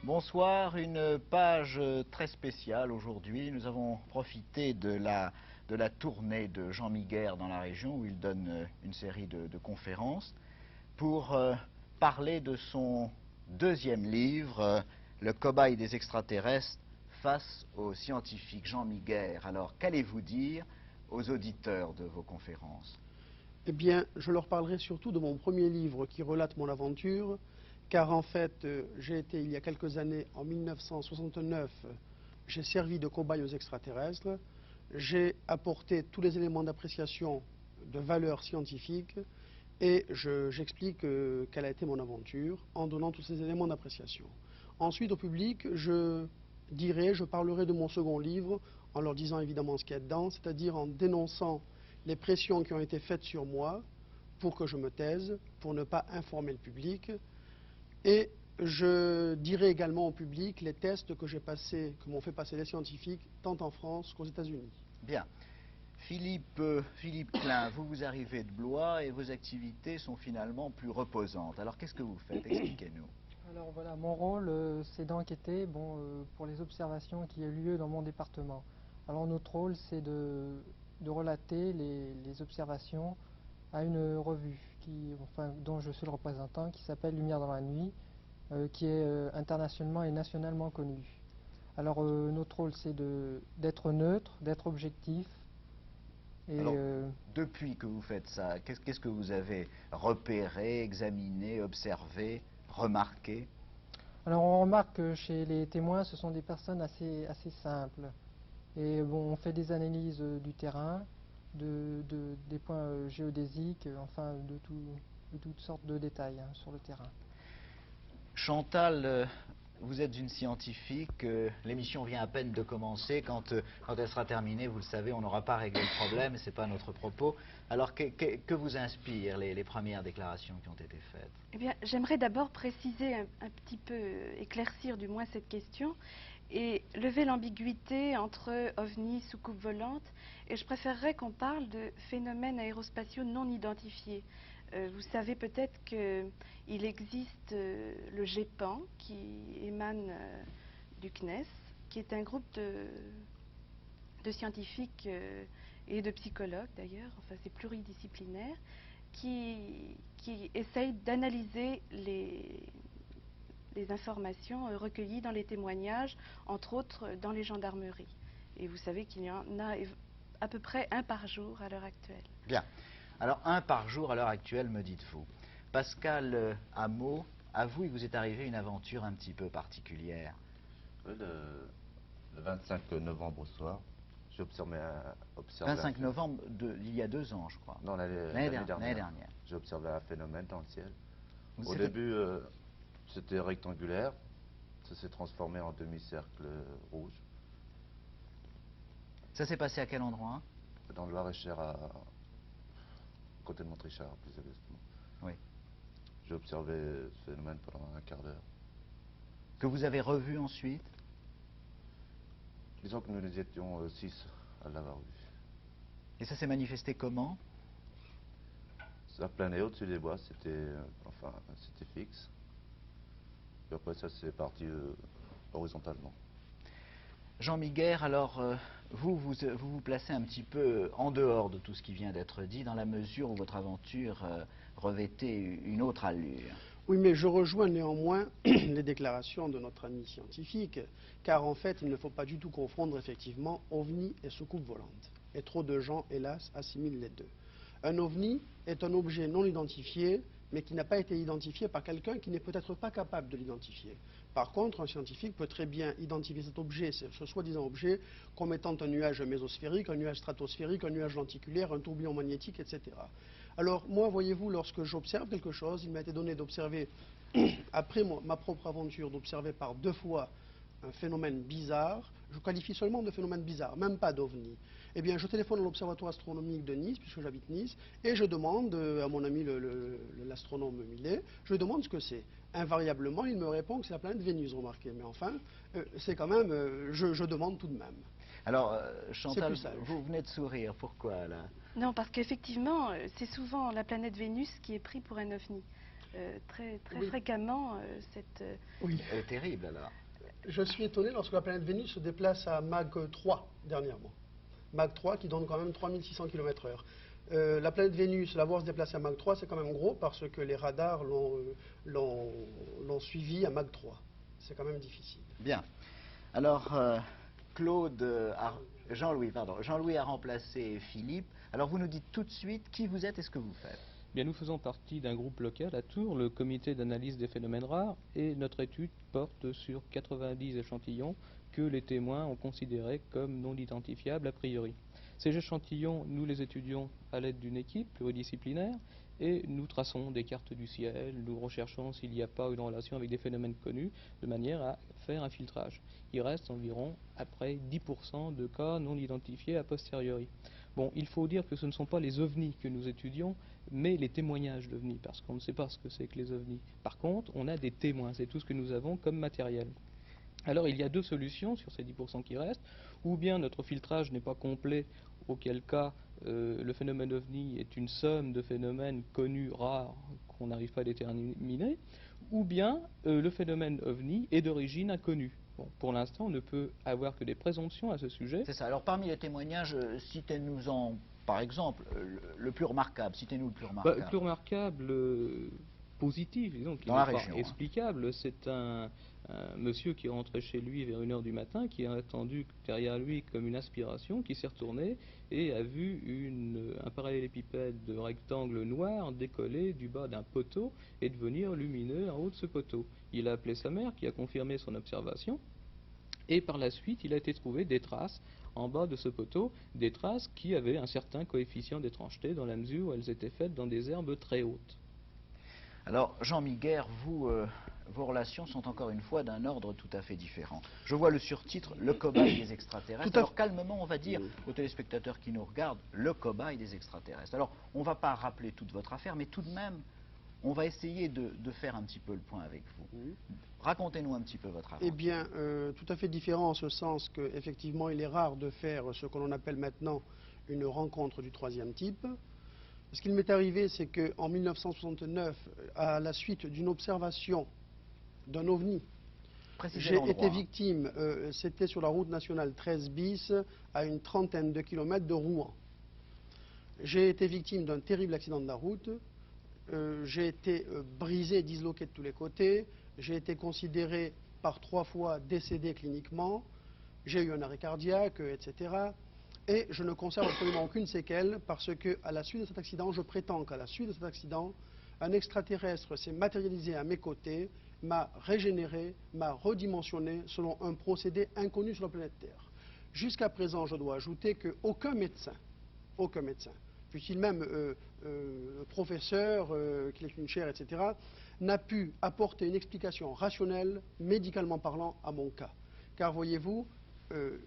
Bonsoir, une page très spéciale aujourd'hui. Nous avons profité de la tournée de Jean Miguer dans la région où il donne une série de conférences pour parler de son deuxième livre, Le cobaye des extraterrestres face aux scientifiques. Jean Miguer, alors qu'allez-vous dire aux auditeurs de vos conférences? Eh bien, je leur parlerai surtout de mon premier livre qui relate mon aventure, car en fait, j'ai été il y a quelques années, en 1969, j'ai servi de cobaye aux extraterrestres, j'ai apporté tous les éléments d'appréciation de valeur scientifique et j'explique quelle a été mon aventure en donnant tous ces éléments d'appréciation. Ensuite, au public, je parlerai de mon second livre en leur disant évidemment ce qu'il y a dedans, c'est-à-dire en dénonçant les pressions qui ont été faites sur moi pour que je me taise, pour ne pas informer le public. Et je dirai également au public les tests que m'ont fait passer les scientifiques, tant en France qu'aux États-Unis. Bien. Philippe Klein, vous arrivez de Blois et vos activités sont finalement plus reposantes. Alors qu'est-ce que vous faites? Expliquez-nous. Alors voilà, mon rôle, c'est d'enquêter pour les observations qui ont lieu dans mon département. Alors notre rôle, c'est de relater les observations à une revue dont je suis le représentant, qui s'appelle Lumière dans la nuit, qui est internationalement et nationalement connue. Alors notre rôle, c'est d'être neutre, d'être objectif. Et, Alors, depuis que vous faites ça, qu'est-ce que vous avez repéré, examiné, observé, remarqué? alors on remarque que chez les témoins, ce sont des personnes assez simples. Et bon, on fait des analyses du terrain, des points géodésiques, enfin de toutes sortes de détails sur le terrain. Chantal, vous êtes une scientifique, l'émission vient à peine de commencer, quand elle sera terminée, vous le savez, on n'aura pas réglé le problème, et ce n'est pas notre propos. Alors que vous inspirent les premières déclarations qui ont été faites? Eh bien, j'aimerais d'abord préciser un petit peu, éclaircir du moins cette question et lever l'ambiguïté entre ovnis, soucoupes volantes, et je préférerais qu'on parle de phénomènes aérospatiaux non identifiés. Vous savez peut-être qu'il existe le GEPAN qui émane du CNES, qui est un groupe de scientifiques et de psychologues d'ailleurs, enfin c'est pluridisciplinaire, qui essaye d'analyser les informations recueillies dans les témoignages, entre autres dans les gendarmeries. Et vous savez qu'il y en a à peu près un par jour à l'heure actuelle. Bien. Alors, un par jour à l'heure actuelle, me dites-vous. Pascal Hameau, à vous, il vous est arrivé une aventure un petit peu particulière. Oui, le 25 novembre au soir, j'ai observé 25 novembre, il y a 2 ans, je crois. Non, l'année dernière. Dernière. J'ai observé un phénomène dans le ciel. Au début, c'était rectangulaire. Ça s'est transformé en demi-cercle rouge. Ça s'est passé à quel endroit? Dans le Loir-et-Cher, à côté de Montrichard, plus exactement. Oui. J'ai observé ce phénomène pendant un quart d'heure. Que vous avez revu ensuite? Disons que nous étions 6 à l'avoir vu. Et ça s'est manifesté comment? Ça planait au-dessus des bois, c'était fixe. Et après, ça s'est parti horizontalement. Jean Miguer, alors vous placez un petit peu en dehors de tout ce qui vient d'être dit, dans la mesure où votre aventure revêtait une autre allure. Oui, mais je rejoins néanmoins les déclarations de notre ami scientifique, car en fait, il ne faut pas du tout confondre effectivement ovni et soucoupe volante. Et trop de gens, hélas, assimilent les deux. Un ovni est un objet non identifié, mais qui n'a pas été identifié par quelqu'un qui n'est peut-être pas capable de l'identifier. Par contre, un scientifique peut très bien identifier cet objet, ce soi-disant objet, comme étant un nuage mésosphérique, un nuage stratosphérique, un nuage lenticulaire, un tourbillon magnétique, etc. Alors, moi, voyez-vous, lorsque j'observe quelque chose, il m'a été donné d'observer, après ma propre aventure, d'observer par 2 fois un phénomène bizarre. Je qualifie seulement de phénomène bizarre, même pas d'ovni. Eh bien, je téléphone à l'Observatoire astronomique de Nice, puisque j'habite Nice, et je demande à mon ami l'astronome Millet, je lui demande ce que c'est. Invariablement, il me répond que c'est la planète Vénus, remarquez. Mais enfin, c'est quand même, je demande tout de même. Alors, Chantal, vous venez de sourire, pourquoi là? Non, parce qu'effectivement, c'est souvent la planète Vénus qui est prise pour un ovni. très Oui. fréquemment cette... Oui. Elle est terrible alors. Je suis étonné lorsque la planète Vénus se déplace à Mach 3 dernièrement. Mach 3 qui donne quand même 3600 km/h. La planète Vénus, la voir se déplacer à Mach 3, c'est quand même gros parce que les radars l'ont suivi à Mach 3. C'est quand même difficile. Bien. Alors, Jean-Louis a remplacé Philippe. Alors, vous nous dites tout de suite qui vous êtes et ce que vous faites. Bien, nous faisons partie d'un groupe local à Tours, le comité d'analyse des phénomènes rares, et notre étude porte sur 90 échantillons que les témoins ont considérés comme non identifiables a priori. Ces échantillons, nous les étudions à l'aide d'une équipe pluridisciplinaire et nous traçons des cartes du ciel, nous recherchons s'il n'y a pas une relation avec des phénomènes connus de manière à faire un filtrage. Il reste environ après 10% de cas non identifiés a posteriori. Bon, il faut dire que ce ne sont pas les ovnis que nous étudions, mais les témoignages d'ovnis, parce qu'on ne sait pas ce que c'est que les ovnis. Par contre, on a des témoins, c'est tout ce que nous avons comme matériel. Alors il y a deux solutions sur ces 10% qui restent, ou bien notre filtrage n'est pas complet, auquel cas le phénomène ovni est une somme de phénomènes connus, rares, qu'on n'arrive pas à déterminer, ou bien le phénomène ovni est d'origine inconnue. Bon, pour l'instant, on ne peut avoir que des présomptions à ce sujet. C'est ça. Alors, parmi les témoignages, citez-nous-en, par exemple, le plus remarquable. Citez-nous le plus remarquable. Le plus remarquable, positif, disons, qui Dans n'est la pas région, explicable, c'est un monsieur qui est rentré chez lui vers 1 h du matin, qui a attendu derrière lui comme une aspiration, qui s'est retourné et a vu un parallélépipède de rectangle noir décoller du bas d'un poteau et devenir lumineux en haut de ce poteau. Il a appelé sa mère qui a confirmé son observation et par la suite il a été trouvé des traces en bas de ce poteau, des traces qui avaient un certain coefficient d'étrangeté dans la mesure où elles étaient faites dans des herbes très hautes. Alors, Jean Miguer, vos relations sont encore une fois d'un ordre tout à fait différent. Je vois le surtitre « Le cobaye des extraterrestres ». Alors, calmement, on va dire aux téléspectateurs qui nous regardent « Le cobaye des extraterrestres ». Alors, on ne va pas rappeler toute votre affaire, mais tout de même, on va essayer de faire un petit peu le point avec vous. Racontez-nous un petit peu votre aventure. Eh bien, tout à fait différent en ce sens qu'effectivement, il est rare de faire ce que l'on appelle maintenant une rencontre du troisième type. Ce qu'il m'est arrivé, c'est qu'en 1969, à la suite d'une observation d'un ovni, j'ai été victime, c'était sur la route nationale 13 bis, à une trentaine de kilomètres de Rouen. J'ai été victime d'un terrible accident de la route, j'ai été brisé, disloqué de tous les côtés, j'ai été considéré par 3 fois décédé cliniquement, j'ai eu un arrêt cardiaque, etc. Et je ne conserve absolument aucune séquelle parce qu'à la suite de cet accident, je prétends qu'à la suite de cet accident, un extraterrestre s'est matérialisé à mes côtés, m'a régénéré, m'a redimensionné selon un procédé inconnu sur la planète Terre. Jusqu'à présent, je dois ajouter qu'aucun médecin, fût-il même professeur, qu'il ait une chaire, etc., n'a pu apporter une explication rationnelle, médicalement parlant, à mon cas. Car voyez-vous,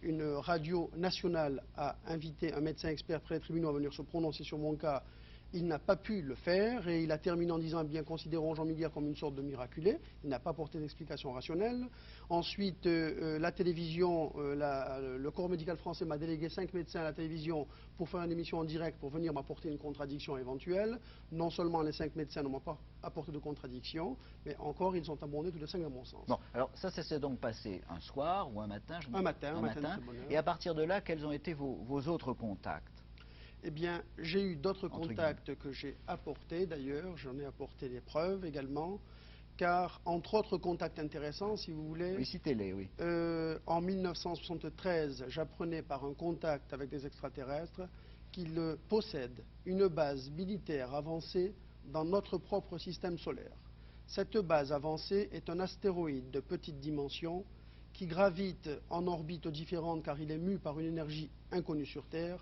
une radio nationale a invité un médecin expert près des tribunaux à venir se prononcer sur mon cas. Il n'a pas pu le faire et il a terminé en disant, bien, considérons Jean Miguer comme une sorte de miraculé. Il n'a pas apporté d'explication rationnelle. Ensuite, la télévision, le corps médical français m'a délégué 5 médecins à la télévision pour faire une émission en direct pour venir m'apporter une contradiction éventuelle. Non seulement les 5 médecins ne m'ont pas apporté de contradiction, mais encore ils sont abondés tous les 5 à mon sens. Bon, alors ça s'est donc passé un soir ou un matin Un matin. Et à partir de là, quels ont été vos autres contacts? Eh bien, j'ai eu d'autres contacts que j'ai apportés d'ailleurs, j'en ai apporté des preuves également, car entre autres contacts intéressants, si vous voulez, oui, citez-les, oui. En 1973, j'apprenais par un contact avec des extraterrestres qu'ils possèdent une base militaire avancée dans notre propre système solaire. Cette base avancée est un astéroïde de petite dimension qui gravite en orbite différente car il est mu par une énergie inconnue sur Terre.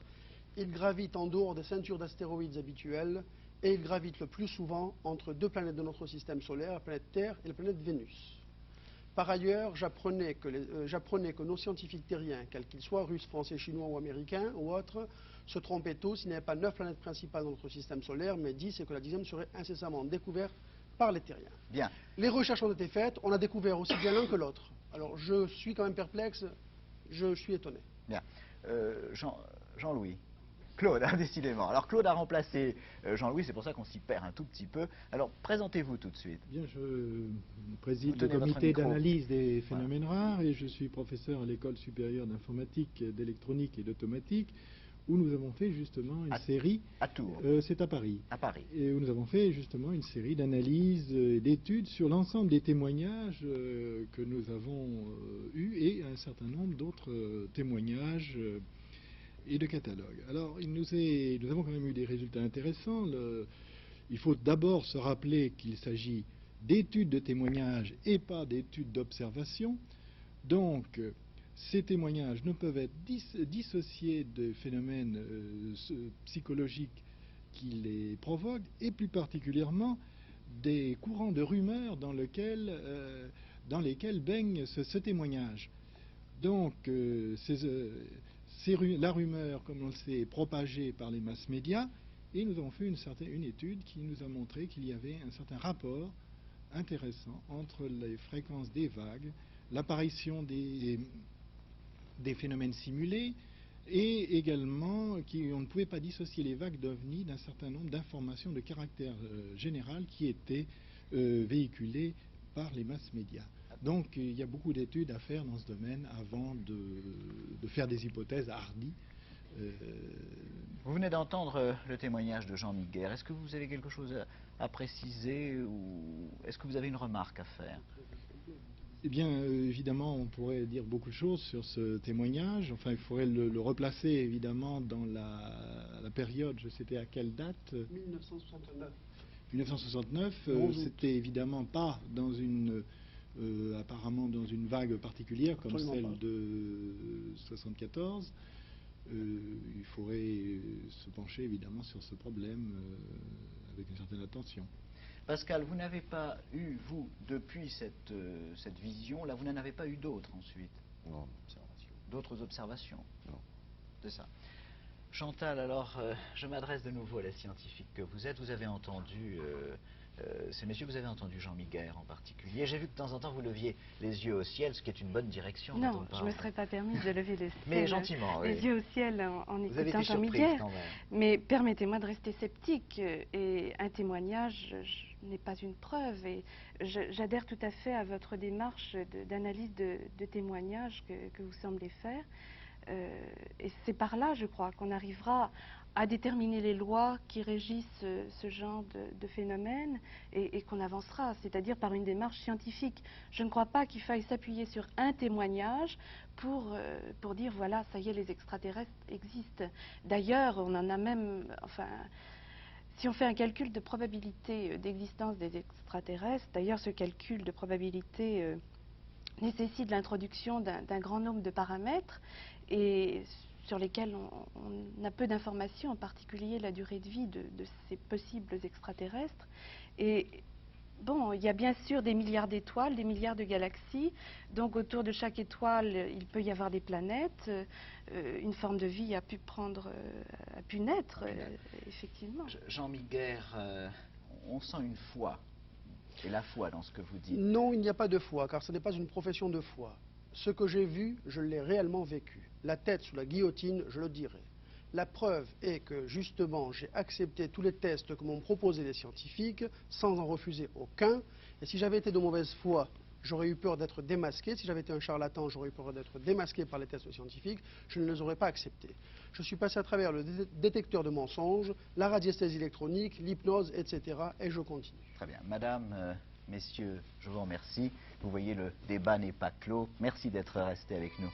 Il gravite en dehors des ceintures d'astéroïdes habituelles et il gravite le plus souvent entre 2 planètes de notre système solaire, la planète Terre et la planète Vénus. Par ailleurs, j'apprenais que nos scientifiques terriens, quels qu'ils soient, russes, français, chinois ou américains ou autres, se trompaient tous. Il n'y avait pas 9 planètes principales dans notre système solaire, mais 10 et que la 10e serait incessamment découverte par les terriens. Bien. Les recherches ont été faites, on a découvert aussi bien l'un que l'autre. Alors je suis quand même perplexe, je suis étonné. Bien. Jean-Louis. Claude, hein, décidément. Alors Claude a remplacé Jean-Louis, c'est pour ça qu'on s'y perd un tout petit peu. Alors présentez-vous tout de suite. Bien, je préside Vous le tenez votre comité micro. d'analyse des phénomènes rares et je suis professeur à l'École supérieure d'informatique, d'électronique et d'automatique, où nous avons fait justement une série. À Tours. C'est à Paris. À Paris. Et où nous avons fait justement une série d'analyses et d'études sur l'ensemble des témoignages que nous avons eus et un certain nombre d'autres témoignages et de catalogues. Alors, nous avons quand même eu des résultats intéressants. Il faut d'abord se rappeler qu'il s'agit d'études de témoignages et pas d'études d'observation. Donc, ces témoignages ne peuvent être dissociés de phénomènes psychologiques qui les provoquent, et plus particulièrement des courants de rumeurs dans lesquels baigne ce témoignage. Donc, la rumeur, comme on le sait, est propagée par les masses médias, et nous avons fait une étude qui nous a montré qu'il y avait un certain rapport intéressant entre les fréquences des vagues, l'apparition des phénomènes simulés, et également on ne pouvait pas dissocier les vagues d'OVNI d'un certain nombre d'informations de caractère général qui étaient véhiculées par les masses médias. Donc il y a beaucoup d'études à faire dans ce domaine avant de faire des hypothèses hardies. Vous venez d'entendre le témoignage de Jean Miguer. Est-ce que vous avez quelque chose à préciser ou est-ce que vous avez une remarque à faire? Eh bien, évidemment, on pourrait dire beaucoup de choses sur ce témoignage. Enfin, il faudrait le replacer, évidemment, dans la période, je sais à quelle date 1969. 1969, c'était évidemment pas dans apparemment dans une vague particulière comme Absolument celle de 74. Il faudrait se pencher, évidemment, sur ce problème avec une certaine attention. Pascal, vous n'avez pas eu, vous, depuis cette vision-là, vous n'en avez pas eu d'autres ensuite? Non, d'autres observations? Non. C'est ça. Chantal, alors, je m'adresse de nouveau à la scientifique que vous êtes. Vous avez entendu, ces messieurs, vous avez entendu Jean Miguer en particulier. J'ai vu que de temps en temps, vous leviez les yeux au ciel, ce qui est une bonne direction. Non, je ne me serais pas permis de lever Mais gentiment, les oui. yeux au ciel en Vous avez écoutant été Jean surprise Miguer. quand même. Mais permettez-moi de rester sceptique. Et un témoignage n'est pas une preuve. Et j'adhère tout à fait à votre démarche d'analyse de témoignages que vous semblez faire. Et c'est par là, je crois, qu'on arrivera à déterminer les lois qui régissent ce genre de phénomène et qu'on avancera, c'est-à-dire par une démarche scientifique. Je ne crois pas qu'il faille s'appuyer sur un témoignage pour dire, voilà, ça y est, les extraterrestres existent. D'ailleurs, on en a même, enfin, si on fait un calcul de probabilité d'existence des extraterrestres, d'ailleurs, ce calcul de probabilité nécessite l'introduction d'un grand nombre de paramètres et sur lesquels on a peu d'informations, en particulier la durée de vie de ces possibles extraterrestres. Et bon, il y a bien sûr des milliards d'étoiles, des milliards de galaxies, donc autour de chaque étoile, il peut y avoir des planètes. Une forme de vie a pu naître, effectivement. Jean Miguer, on sent une foi. Et la foi dans ce que vous dites? Non, il n'y a pas de foi, car ce n'est pas une profession de foi. Ce que j'ai vu, je l'ai réellement vécu. La tête sous la guillotine, je le dirai. La preuve est que, justement, j'ai accepté tous les tests que m'ont proposés les scientifiques, sans en refuser aucun. Et si j'avais été de mauvaise foi, j'aurais eu peur d'être démasqué. Si j'avais été un charlatan, j'aurais eu peur d'être démasqué par les tests scientifiques. Je ne les aurais pas acceptés. Je suis passé à travers le détecteur de mensonges, la radiesthésie électronique, l'hypnose, etc. Et je continue. Très bien. Madame, messieurs, je vous remercie. Vous voyez, le débat n'est pas clos. Merci d'être restés avec nous.